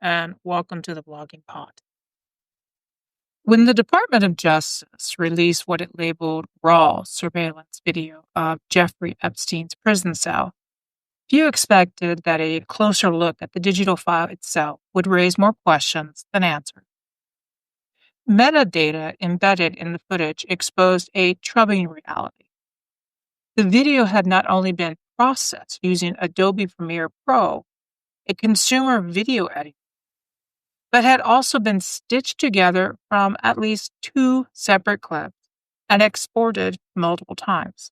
and welcome to the Blogging Pod. When the Department of Justice released what it labeled raw surveillance video of Jeffrey Epstein's prison cell, few expected that a closer look at the digital file itself would raise more questions than answers. Metadata embedded in the footage exposed a troubling reality. The video had not only been processed using Adobe Premiere Pro, a consumer video editing, but had also been stitched together from at least two separate clips and exported multiple times.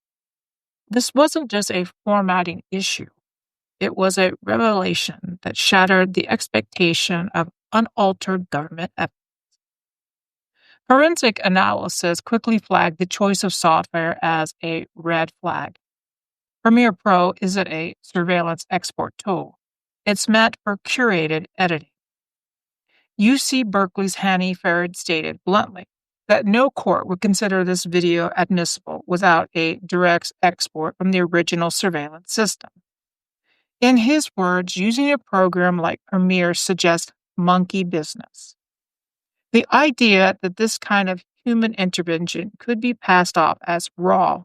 This wasn't just a formatting issue. It was a revelation that shattered the expectation of unaltered government evidence. Forensic analysis quickly flagged the choice of software as a red flag. Premiere Pro isn't a surveillance export tool. It's meant for curated editing. UC Berkeley's Hanny Farid stated bluntly that no court would consider this video admissible without a direct export from the original surveillance system. In his words, using a program like Premiere suggests monkey business. The idea that this kind of human intervention could be passed off as raw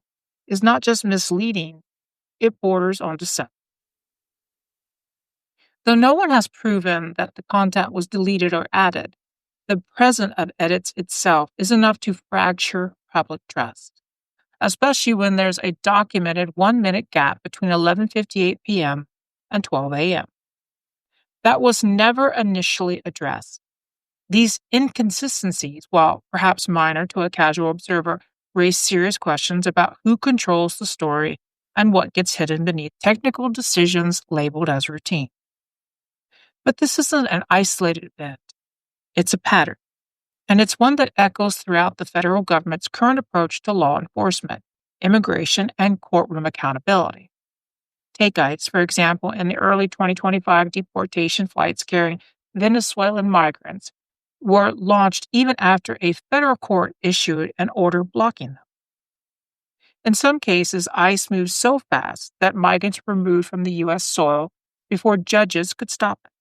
is not just misleading, it borders on deception. Though no one has proven that the content was deleted or added, the presence of edits itself is enough to fracture public trust, especially when there's a documented 1-minute gap between 11:58 p.m. and 12 a.m. That was never initially addressed. These inconsistencies, while perhaps minor to a casual observer, raise serious questions about who controls the story and what gets hidden beneath technical decisions labeled as routine. But this isn't an isolated event. It's a pattern, and it's one that echoes throughout the federal government's current approach to law enforcement, immigration, and courtroom accountability. Take ICE, for example, in the early 2025 deportation flights carrying Venezuelan migrants were launched even after a federal court issued an order blocking them. In some cases, ICE moved so fast that migrants were removed from the U.S. soil before judges could stop it.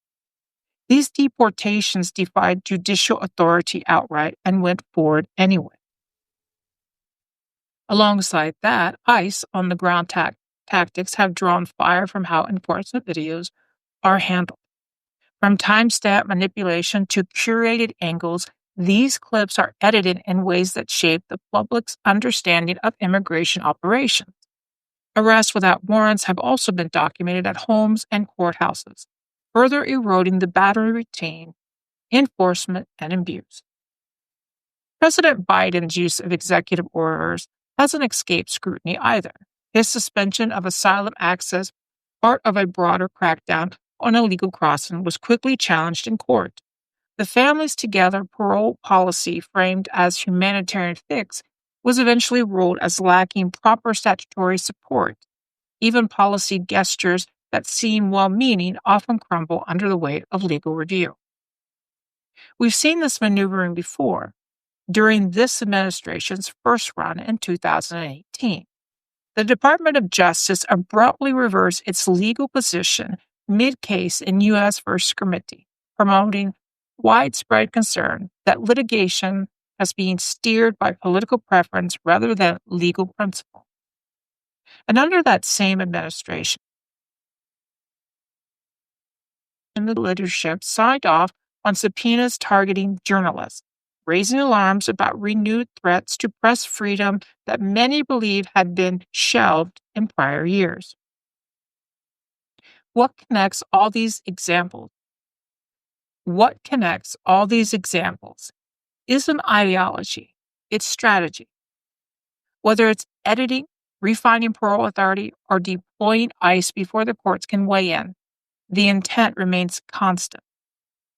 These deportations defied judicial authority outright and went forward anyway. Alongside that, ICE on-the-ground tactics have drawn fire from how enforcement videos are handled. From timestamp manipulation to curated angles, these clips are edited in ways that shape the public's understanding of immigration operations. Arrests without warrants have also been documented at homes and courthouses, further eroding the battery routine, enforcement, and abuse. President Biden's use of executive orders hasn't escaped scrutiny either. His suspension of asylum access, part of a broader crackdown on illegal crossing, was quickly challenged in court. The Families Together parole policy, framed as humanitarian fix, was eventually ruled as lacking proper statutory support. Even policy gestures that seem well-meaning often crumble under the weight of legal review. We've seen this maneuvering before, during this administration's first run in 2018. The Department of Justice abruptly reversed its legal position mid-case in U.S. v. Committee, promoting widespread concern that litigation has been steered by political preference rather than legal principle. And under that same administration, the leadership signed off on subpoenas targeting journalists, raising alarms about renewed threats to press freedom that many believe had been shelved in prior years. What connects all these examples isn't ideology, it's strategy. Whether it's editing, refining parole authority, or deploying ICE before the courts can weigh in, the intent remains constant.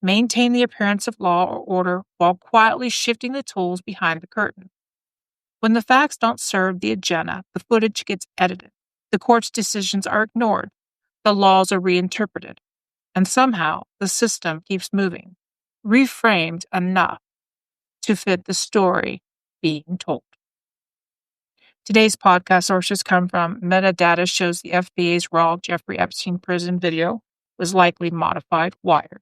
Maintain the appearance of law or order while quietly shifting the tools behind the curtain. When the facts don't serve the agenda, the footage gets edited, the court's decisions are ignored, the laws are reinterpreted, and somehow the system keeps moving, reframed enough to fit the story being told. Today's podcast sources come from metadata shows the FBI's raw Jeffrey Epstein prison video was likely modified, Wired.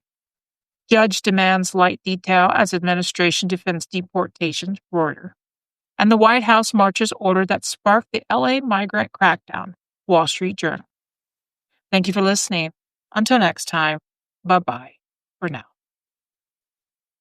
Judge demands light detail as administration defends deportation, Reuters. And the White House marches order that sparked the LA migrant crackdown, Wall Street Journal. Thank you for listening. Until next time, bye-bye for now.